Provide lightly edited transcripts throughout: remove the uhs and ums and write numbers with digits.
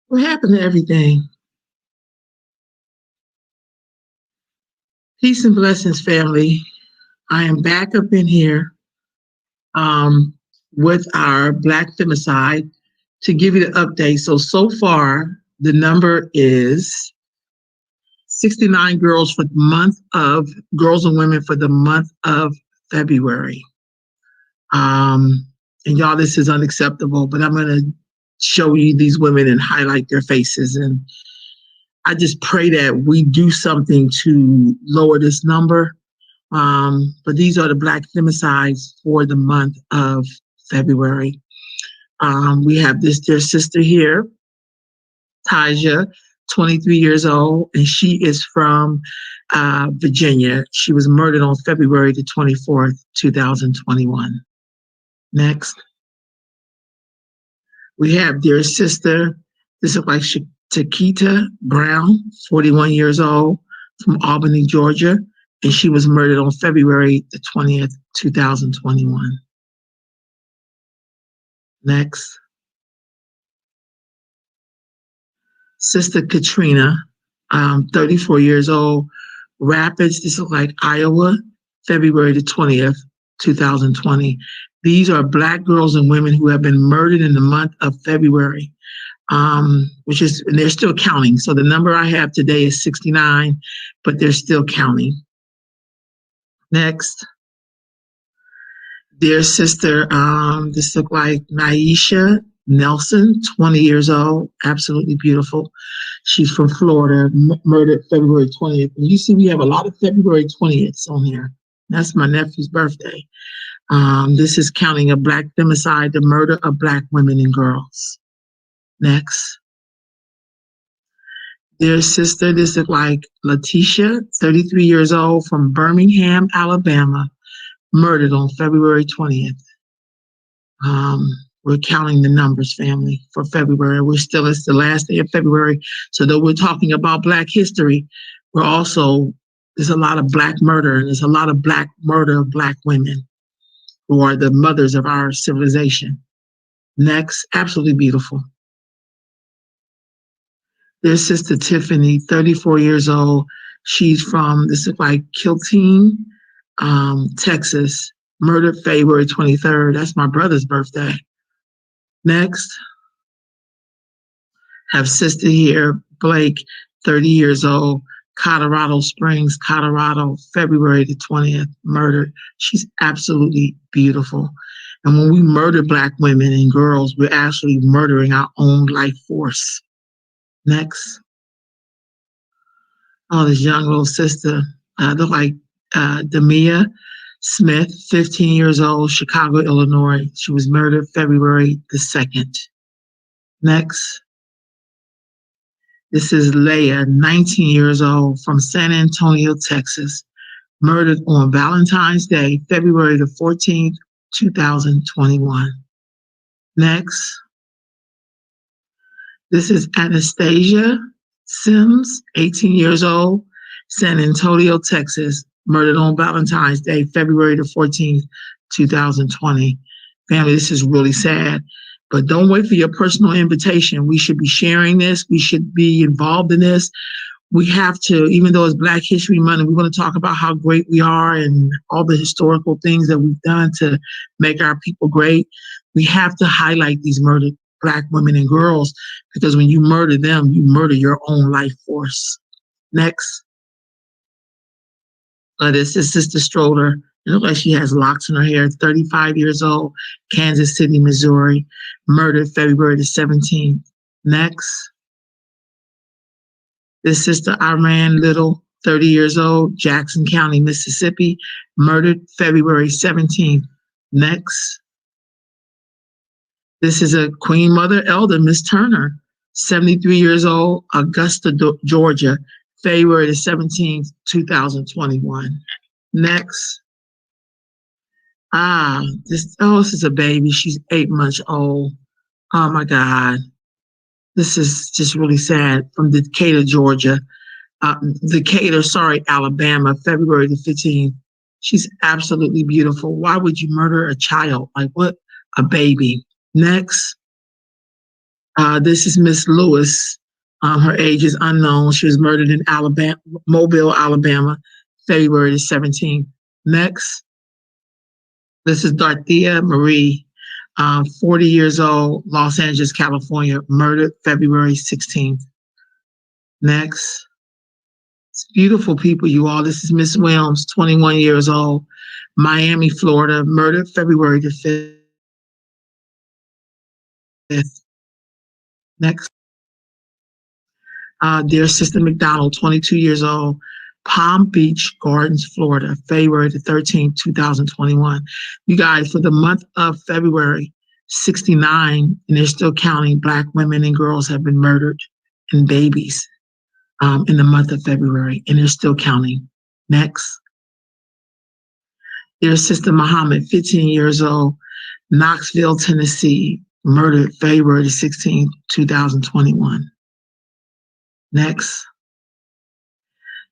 What happened to everything? Peace and blessings, family. I am back up in here um, with our Black Femicide to give you the update. So far, the number is 69 girls for the month of girls and women for the month of February. Um, and y'all, this is unacceptable, but I'm going to show you these women and highlight their faces. And I just pray that we do something to lower this number. But these are the Black femicides for the month of February. We have this dear sister here, Taja, 23 years old, and she is from Virginia. She was murdered on February the 24th, 2021. Next. We have dear sister, this is like Takita Brown, 41 years old, from Albany, Georgia, and she was murdered on February the 20th, 2021. Next. Sister Katrina, 34 years old, Rapids, this is like Iowa, February the 20th, 2020. These are Black girls and women who have been murdered in the month of February, and they're still counting. So the number I have today is 69, but they're still counting. Next. Dear sister, this look like Naisha Nelson, 20 years old, absolutely beautiful. She's from Florida, murdered February 20th. And you see, we have a lot of February 20th on here. That's my nephew's birthday. This is counting a Black femicide, the murder of Black women and girls. Next. Dear sister, this is like Letitia, 33 years old, from Birmingham, Alabama, murdered on February 20th. We're counting the numbers, family, for February. It's the last day of February. So though we're talking about Black history, there's a lot of Black murder, and there's a lot of Black murder of Black women who are the mothers of our civilization. Next, absolutely beautiful. There's Sister Tiffany, 34 years old. She's from, this is like Kilteen, Texas, murdered February 23rd. That's my brother's birthday. Next, have sister here, Blake, 30 years old, Colorado Springs, Colorado, February the 20th, murdered. She's absolutely beautiful. And when we murder Black women and girls, we're actually murdering our own life force. Next. Oh, this young little sister, look like Demia Smith, 15 years old, Chicago, Illinois. She was murdered February the 2nd. Next. This is Leah, 19 years old, from San Antonio, Texas, murdered on Valentine's Day, February the 14th, 2021. Next. This is Anastasia Sims, 18 years old, San Antonio, Texas, murdered on Valentine's Day, February the 14th, 2020. Family, this is really sad, but don't wait for your personal invitation. We should be sharing this. We should be involved in this. We have to, even though it's Black History Month, we want to talk about how great we are and all the historical things that we've done to make our people great. We have to highlight these murdered Black women and girls, because when you murder them, you murder your own life force. Next. This is Sister Stroller. It looks like she has locks in her hair, 35 years old, Kansas City, Missouri, murdered February the 17th. Next. This Sister Iran Little, 30 years old, Jackson County, Mississippi, murdered February 17th. Next. This is a Queen Mother Elder, Miss Turner, 73 years old, Augusta, Georgia, February the 17th, 2021. Next. This is a baby. She's 8 months old. Oh my God. This is just really sad. From Decatur, Georgia. Alabama, February the 15th. She's absolutely beautiful. Why would you murder a child? Like what? A baby. Next. This is Miss Lewis. Her age is unknown. She was murdered in Alabama, Mobile, Alabama, February the 17th. Next, this is Dorothea Marie, 40 years old, Los Angeles, California, murdered February 16th. Next, it's beautiful people, you all. This is Miss Williams, 21 years old, Miami, Florida, murdered February the 5th. Next, dear Sister McDonald, 22 years old, Palm Beach Gardens, Florida, February the 13th, 2021. You guys, for the month of February, 69, and they're still counting, Black women and girls have been murdered and babies in the month of February, and they're still counting. Next, dear Sister Muhammad, 15 years old, Knoxville, Tennessee, murdered February the 16th, 2021. Next,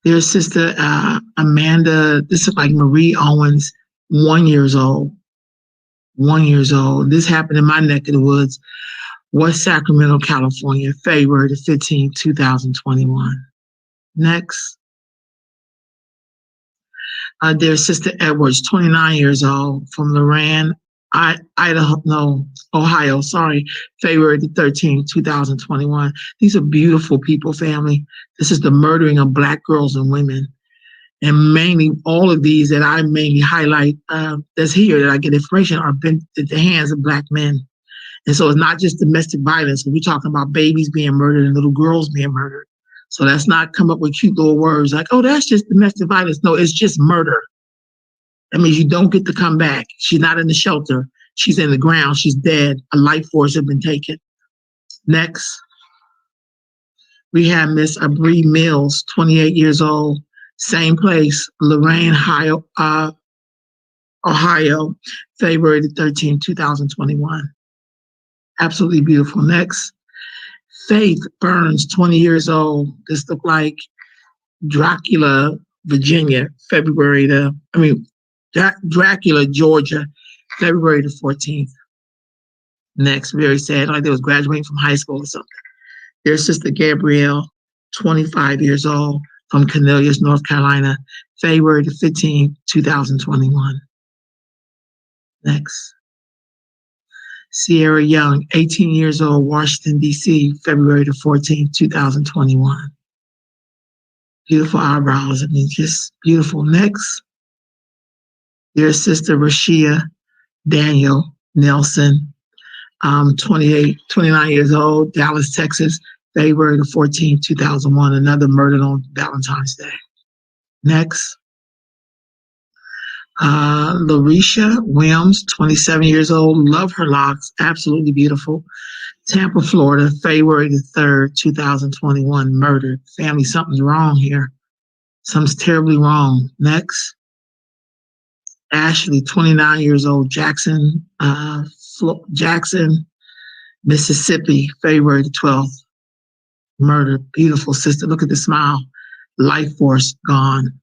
dear Sister Amanda, this is like Marie Owens, 1 year old. 1 year old. This happened in my neck of the woods, West Sacramento, California, February the 15th, 2021. Next, dear Sister Edwards, 29 years old, from Loran, Ohio, February the 13th, 2021. These are beautiful people, family. This is the murdering of Black girls and women. And mainly all of these that I mainly highlight that's here that I get information are been at the hands of Black men. And so it's not just domestic violence. We're talking about babies being murdered and little girls being murdered. So let's not come up with cute little words like, oh, that's just domestic violence. No, it's just murder. That means you don't get to come back. She's not in the shelter. She's in the ground. She's dead. A life force has been taken. Next, we have Miss Abri Mills, 28 years old, same place, Lorain, Ohio, February the 13th, 2021. Absolutely beautiful. Next, Faith Burns, 20 years old. This looked like Dracula, Virginia, Dracula, Georgia, February the 14th. Next, very sad, like they was graduating from high school or something. Their sister Gabrielle, 25 years old, from Cornelius, North Carolina, February the 15th, 2021. Next, Sierra Young, 18 years old, Washington, D.C., February the 14th, 2021. Beautiful eyebrows, I mean, just beautiful. Next, their sister Rashia Daniel Nelson, 29 years old, Dallas, Texas, February the 14th, 2001, another murdered on Valentine's Day. Next, Larisha Williams, 27 years old, love her locks, absolutely beautiful. Tampa, Florida, February the 3rd, 2021, murdered. Family, something's wrong here. Something's terribly wrong. Next, Ashley, 29 years old, Jackson, Mississippi, February the 12th, murdered. Beautiful sister. Look at the smile. Life force gone.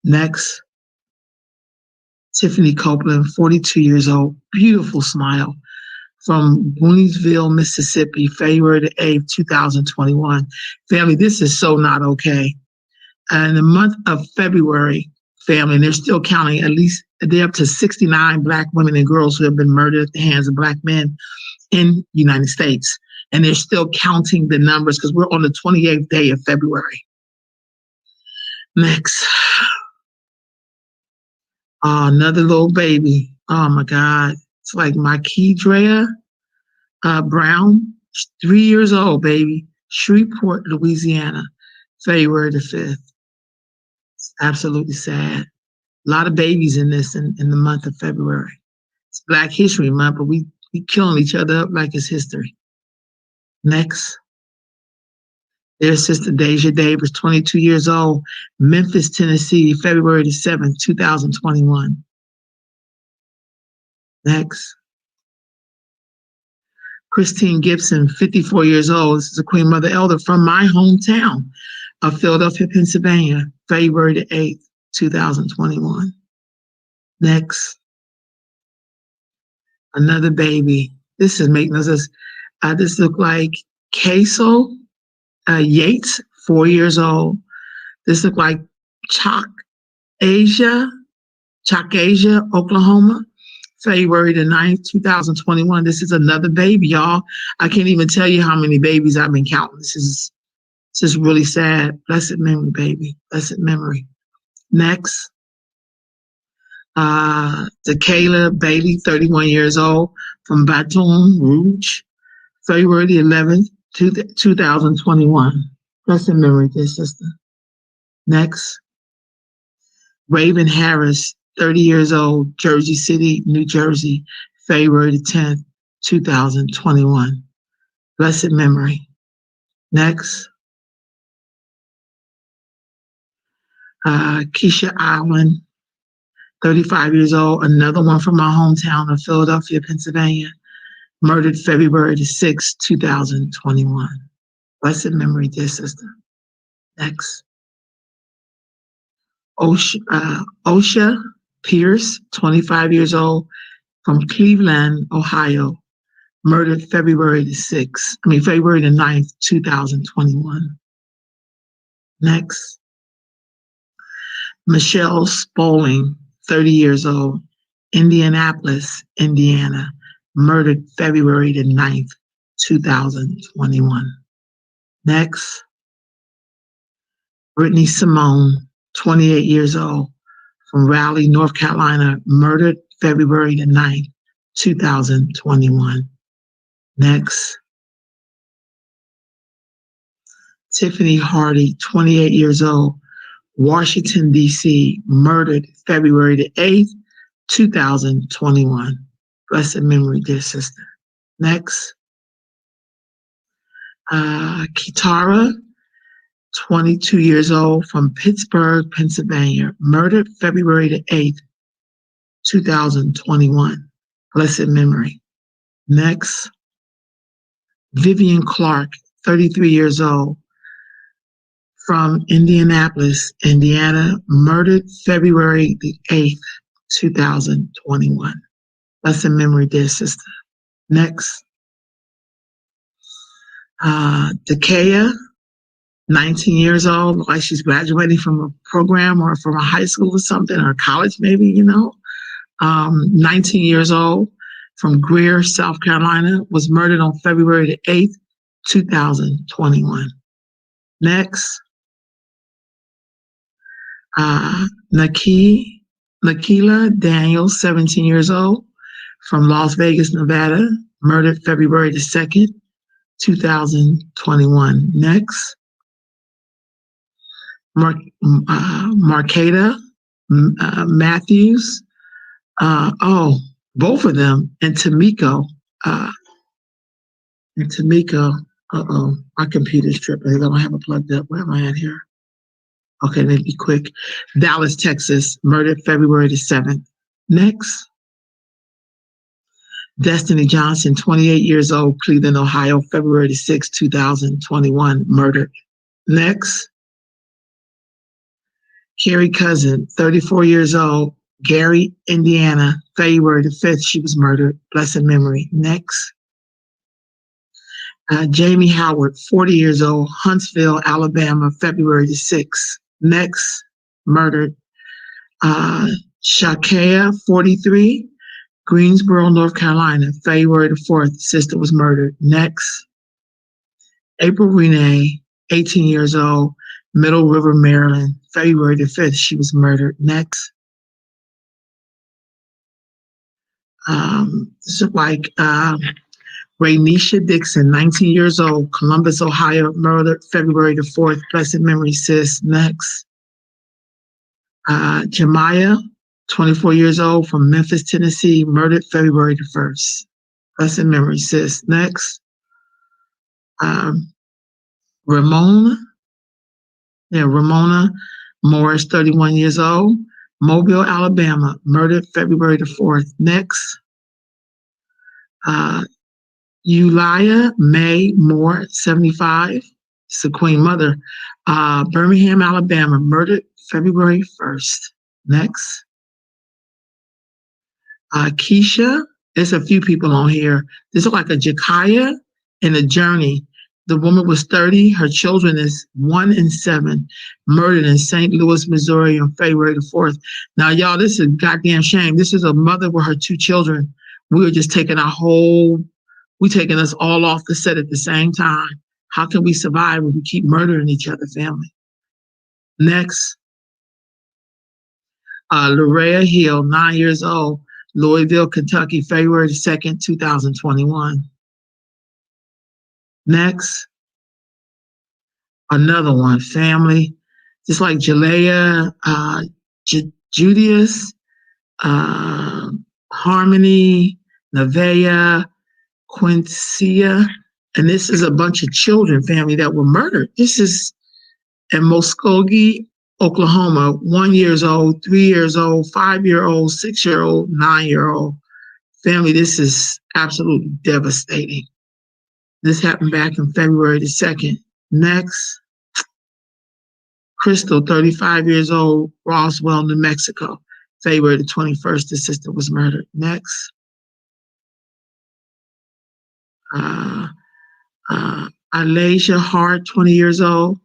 Next, Tiffany Copeland, 42 years old, beautiful smile, from Booniesville, Mississippi, February the 8th, 2021. Family, this is so not okay. And in the month of February, family, and they're still counting, at least they're up to 69 Black women and girls who have been murdered at the hands of Black men in the United States. And they're still counting the numbers because we're on the 28th day of February. Next. Another little baby. Oh my God. It's like Makedrea Brown, 3 years old, baby. Shreveport, Louisiana, February the 5th. It's absolutely sad. A lot of babies in this in the month of February. It's Black History Month, but we killing each other up like it's history. Next. There's Sister Deja Davis, 22 years old, Memphis, Tennessee, February the 7th, 2021. Next. Christine Gibson, 54 years old. This is a Queen Mother Elder from my hometown of Philadelphia, Pennsylvania, February the 8th, 2021. Next. Another baby. This is making us, this look like Queso Yates, 4 years old. This looked like Chalk Asia, Oklahoma, February the 9th, 2021. This is another baby, y'all. I can't even tell you how many babies I've been counting. This is really sad. Blessed memory, baby. Blessed memory. Next, Dakayla Bailey, 31 years old, from Baton Rouge, February the 11th, 2021. Blessed memory, dear sister. Next, Raven Harris, 30 years old, Jersey City, New Jersey, February the 10th, 2021. Blessed memory. Next, Keisha Allen, 35 years old, another one from my hometown of Philadelphia, Pennsylvania, murdered February the 6th, 2021. Blessed memory, dear sister. Next, Osha Pierce, 25 years old, from Cleveland, Ohio, murdered February the 9th, 2021. Next, Michelle Spaulding, 30 years old, Indianapolis, Indiana, murdered February the 9th, 2021. Next, Brittany Simone, 28 years old, from Raleigh, North Carolina, murdered February the 9th, 2021. Next, Tiffany Hardy, 28 years old, Washington, D.C., murdered February the 8th, 2021. Blessed memory, dear sister. Next, Kitara, 22 years old, from Pittsburgh, Pennsylvania, murdered February the 8th, 2021. Blessed memory. Next, Vivian Clark, 33 years old, from Indianapolis, Indiana, murdered February the 8th, 2021. Blessed memory, dear sister. Next, Dakaya, 19 years old, like she's graduating from a program or from a high school or something, or college maybe, 19 years old, from Greer, South Carolina, was murdered on February the 8th, 2021. Next, Nakila Daniels, 17 years old, from Las Vegas, Nevada, murdered February the 2nd, 2021. Next, Marketa Matthews, both of them, and Tamiko. My computer's tripping. I don't have it plugged up. Where am I at here? Okay, let me be quick. Dallas, Texas, murdered February the 7th. Next, Destiny Johnson, 28 years old, Cleveland, Ohio, February the 6th, 2021, murdered. Next, Carrie Cousin, 34 years old, Gary, Indiana, February the 5th, she was murdered. Blessed memory. Next, Jamie Howard, 40 years old, Huntsville, Alabama, February the 6th. Next, murdered. Shakea, 43, Greensboro, North Carolina, February the 4th, sister was murdered. Next, April Renee, 18 years old, Middle River, Maryland, February the 5th, she was murdered. Next, this is like Raynisha Dixon, 19 years old, Columbus, Ohio, murdered February the 4th, blessed memory, sis. Next, Jemiah, 24 years old, from Memphis, Tennessee, murdered February the 1st. Blessed memory, sis. Next, Ramona Morris, 31 years old, Mobile, Alabama, murdered February the 4th. Next, Eulia May Moore, 75, it's the Queen Mother, Birmingham, Alabama, murdered February 1st. Next, Keisha, there's a few people on here. This is like a Jakaya and a Journey. The woman was 30. Her children is 1 and 7, murdered in St. Louis, Missouri on February the 4th. Now, y'all, this is a goddamn shame. This is a mother with her 2 children. We were just taking taking us all off the set at the same time. How can we survive when we keep murdering each other, family? Next, Larea Hill, 9 years old, Louisville, Kentucky, February the 2nd, 2021. Next, another one, family, just like Jalea, Judius, Harmony, Nevaeh, Quincia, and this is a bunch of children, family, that were murdered. This is in Muskogee, Oklahoma, 1 year old, 3 years old, 5-year-old, 6-year-old, 9-year-old. Family, this is absolutely devastating. This happened back in February the 2nd. Next, Crystal, 35 years old, Roswell, New Mexico. February the 21st, the sister was murdered. Next, Alasia Hart, 20 years old,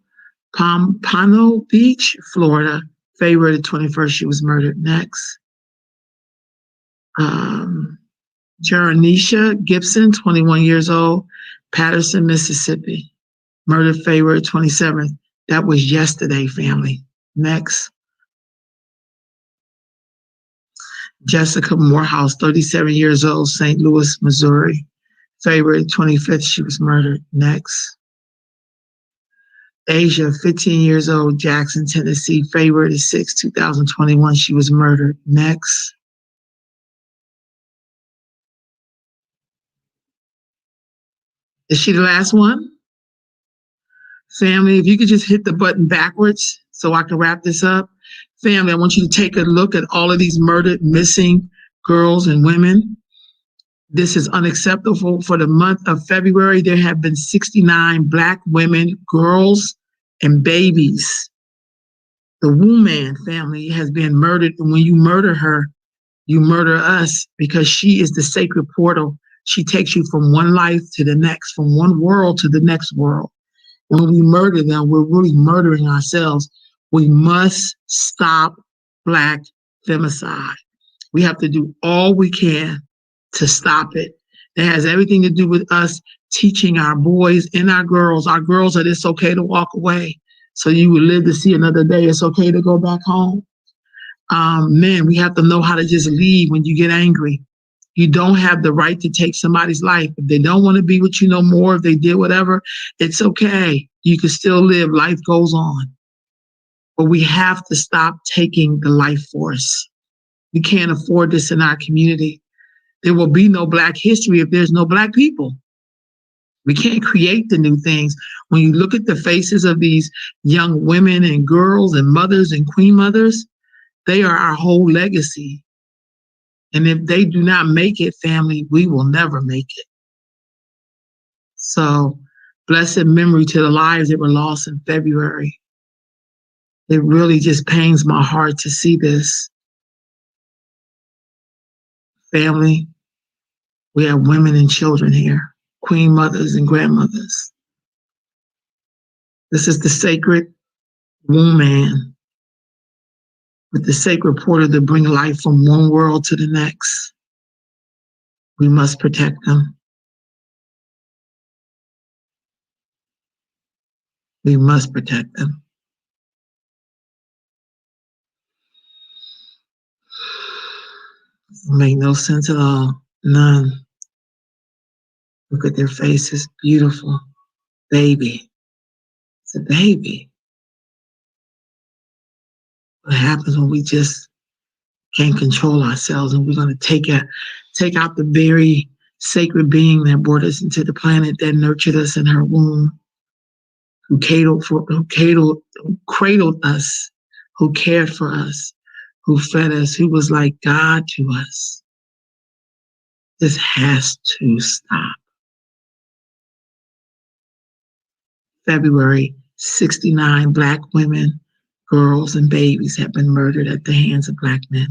Pompano Beach, Florida. February the 21st, she was murdered. Next, Jeranisha Gibson, 21 years old, Patterson, Mississippi. Murdered February 27th. That was yesterday, family. Next, Jessica Morehouse, 37 years old, St. Louis, Missouri. February 25th, she was murdered. Next, Asia, 15 years old, Jackson, Tennessee. February 6th, 2021, she was murdered. Next, is she the last one? Family, if you could just hit the button backwards so I can wrap this up. Family, I want you to take a look at all of these murdered, missing girls and women. This is unacceptable. For the month of February, there have been 69 Black women, girls, and babies. The Wombmen family has been murdered. And when you murder her, you murder us, because she is the sacred portal. She takes you from one life to the next, from one world to the next world. When we murder them, we're really murdering ourselves. We must stop Black femicide. We have to do all we can to stop it. It has everything to do with us teaching our boys and our girls that it's okay to walk away. So you will live to see another day. It's okay to go back home. Men, we have to know how to just leave when you get angry. You don't have the right to take somebody's life. If they don't want to be with you no more, if they did whatever, it's okay. You can still live. Life goes on. But we have to stop taking the life force. We can't afford this in our community. There will be no Black history if there's no Black people. We can't create the new things. When you look at the faces of these young women and girls and mothers and queen mothers, they are our whole legacy. And if they do not make it, family, we will never make it. So, blessed memory to the lives that were lost in February. It really just pains my heart to see this. Family, we have women and children here, queen mothers and grandmothers. This is the sacred Wombmen, with the sacred portal to bring life from one world to the next. We must protect them. We must protect them. It make no sense at all. None. Look at their faces. Beautiful. Baby. It's a baby. What happens when we just can't control ourselves, and we're going to take out the very sacred being that brought us into the planet, that nurtured us in her womb, who cradled us, who cared for us, who fed us, who was like God to us. This has to stop. February, 69 Black women, girls, and babies have been murdered at the hands of Black men.